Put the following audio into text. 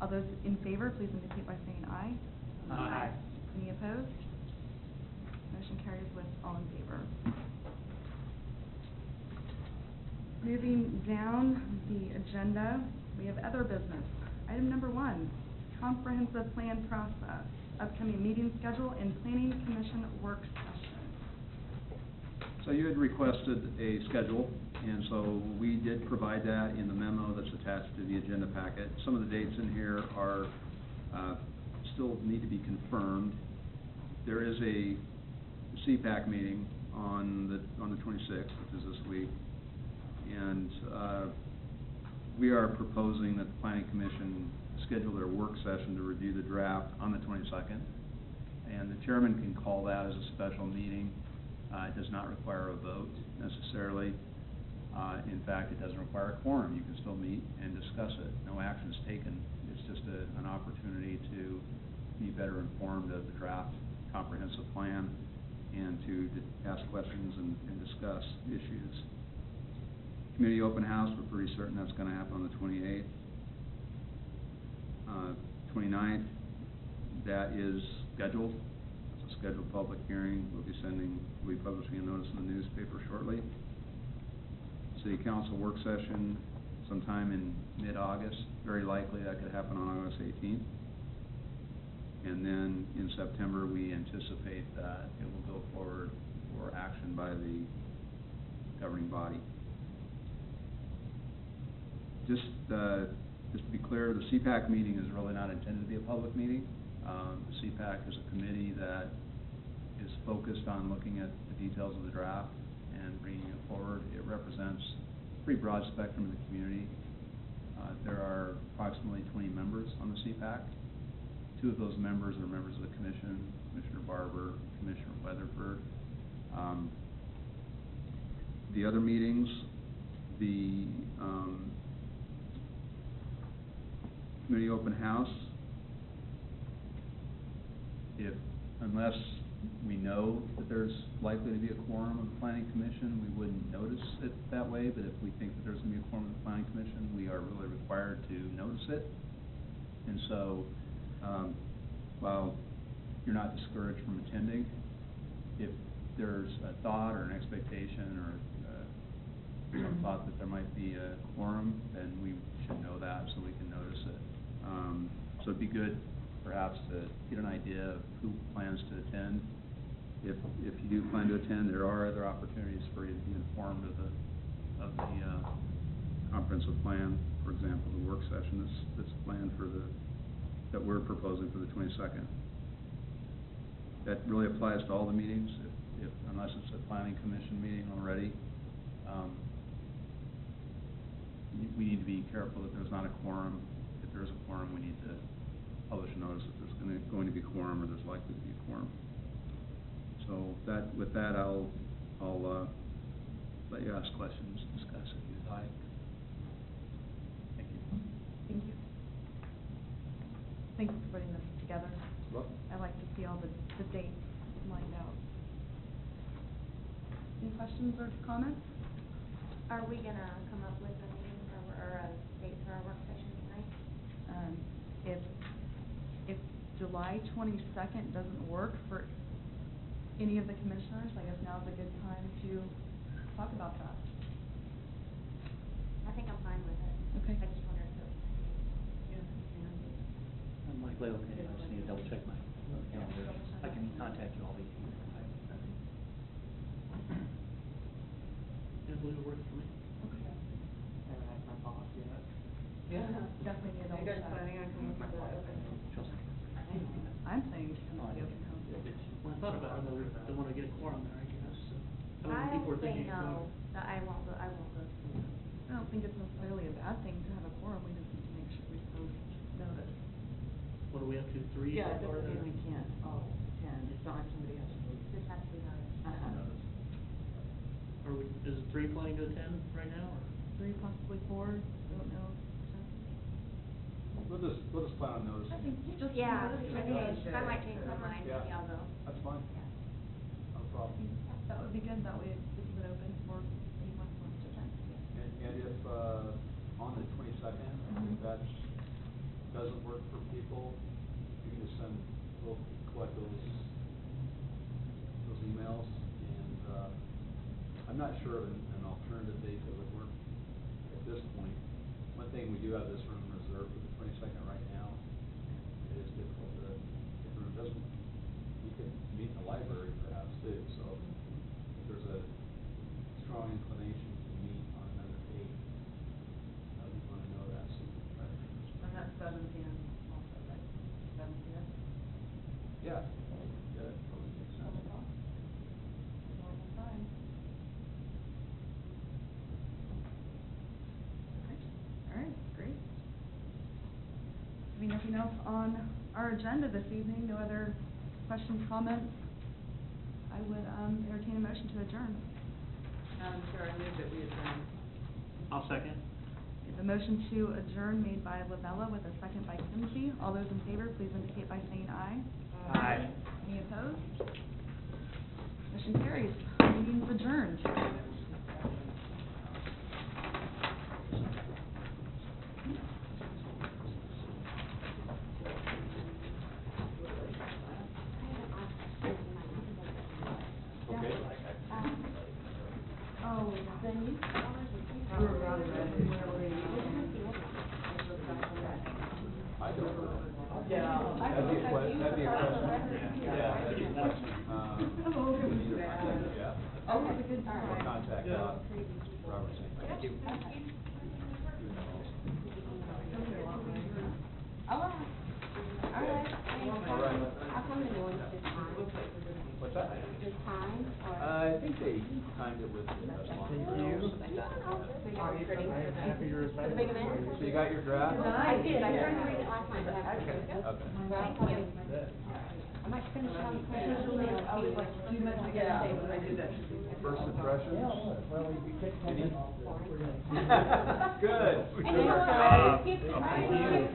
All those in favor, please indicate by saying aye. Aye. Any opposed? Motion carries with all in favor. Moving down the agenda, we have other business. Item number 1, comprehensive plan process, upcoming meeting schedule, and planning commission work session. So you had requested a schedule, and so we did provide that in the memo that's attached to the agenda packet. Some of the dates in here are still need to be confirmed. There is a CPAC meeting on the 26th, which is this week, and we are proposing that the Planning Commission schedule their work session to review the draft on the 22nd, and the chairman can call that as a special meeting. It does not require a vote necessarily. In fact, it doesn't require a quorum. You can still meet and discuss it. No action is taken. It's just an opportunity to be better informed of the draft comprehensive plan and to ask questions and discuss issues. Community open house, we're pretty certain that's going to happen on the 28th. 29th, that is scheduled. It's a scheduled public hearing. We'll be publishing a notice in the newspaper shortly. City Council work session sometime in mid-August. Very likely that could happen on August 18th. And then in September, we anticipate that it will go forward for action by the governing body. Just to be clear, the CPAC meeting is really not intended to be a public meeting. The CPAC is a committee that is focused on looking at the details of the draft and bringing it forward. It represents a pretty broad spectrum of the community. There are approximately 20 members on the CPAC. 2 of those members are members of the commission, Commissioner Barber, Commissioner Weatherford. The other meetings, the committee open house, unless we know that there's likely to be a quorum of the Planning Commission, we wouldn't notice it that way, but if we think that there's going to be a quorum of the Planning Commission, we are really required to notice it. And so, while you're not discouraged from attending, if there's a thought or an expectation or some thought that there might be a quorum, then we should know that so we can notice it. So it'd be good, perhaps, to get an idea of who plans to attend. If you do plan to attend, there are other opportunities for you to be informed of the comprehensive plan. For example, the work session that's planned that we're proposing for the 22nd. That really applies to all the meetings, unless it's a Planning Commission meeting already. We need to be careful that there's not a quorum. If there's a quorum, we need to publish a notice that there's going to be a quorum or there's likely to be a quorum. So with that, I'll let you ask questions, discuss if you'd like. Thank you. Thank you. Thank you for putting this together. Welcome. I like to see all the dates lined out. Any questions or comments? Are we going to come up with a meeting or a date for our work session tonight? If July 22nd doesn't work for any of the commissioners, I guess now's a good time to talk about that. I think I'm fine with it. Okay. I just wondered if I'm likely okay. I just need to double check my calendar. I can contact you all these years. I believe it works for me. Okay. I haven't asked my boss yet. Yeah, definitely need a double check. I'm saying to come to the open house. Well, I thought about it, whether they want to get a quorum there, I guess. So, I people are say thinking no, that I won't go. I won't go. I don't think it's necessarily a bad thing to have a quorum. We just need to make sure we post notice. What are we up to, 3? Yeah, it so far doesn't there? mean we can't all attend. It's not like somebody has to leave. This has to be noticed. Notice. Is 3 planning to attend right now? Or? 3, possibly 4. I don't know. We'll just plan on noticing. I think just Yeah, notice I might change my mind. Yeah. Maybe I'll go. That's fine. Yeah. No problem. That would be good. That way it keeps it open for anyone who wants to attend. And if on the 22nd, if that doesn't work for people, you can just we'll collect those emails, and, I'm not sure of an alternative date that would work at this point. One thing, we do have this room reserved for the 22nd right now. It is difficult to, if the room doesn't, you can meet in the library perhaps too, so if there's a strong inclination to meet on another date, we want to know that, so we can try to. And that's 7 p.m. also, right? 7 p.m.? Yeah, that totally makes sense. Normal time. All right, great. Having nothing else on our agenda this evening, no other questions, comments, I would entertain a motion to adjourn. Madam Chair, I move that we adjourn. I'll second. We have a motion to adjourn made by Lavella with a second by Kimsey. All those in favor, please indicate by saying aye. Aye. Any opposed? Motion carries. Meeting is adjourned. Okay. Oh, then you. We're about ready. I don't know. Yeah. That'd be a question. Yeah, that'd be a question. Yeah. Oh, that's a good Or time. contact, Robert St. Thank you. All right. How come the noise this time? What's that? This time, or? I think they timed it with the Thank you. For the big event? So you got your draft? I did, I tried to read it last night, but I haven't. Okay. Thank you. I might finish it on the Christmas email. I was like 2 minutes ago, when I did that. First impressions? Any? Boring. Good. And you know what, I just get, I Thank you. just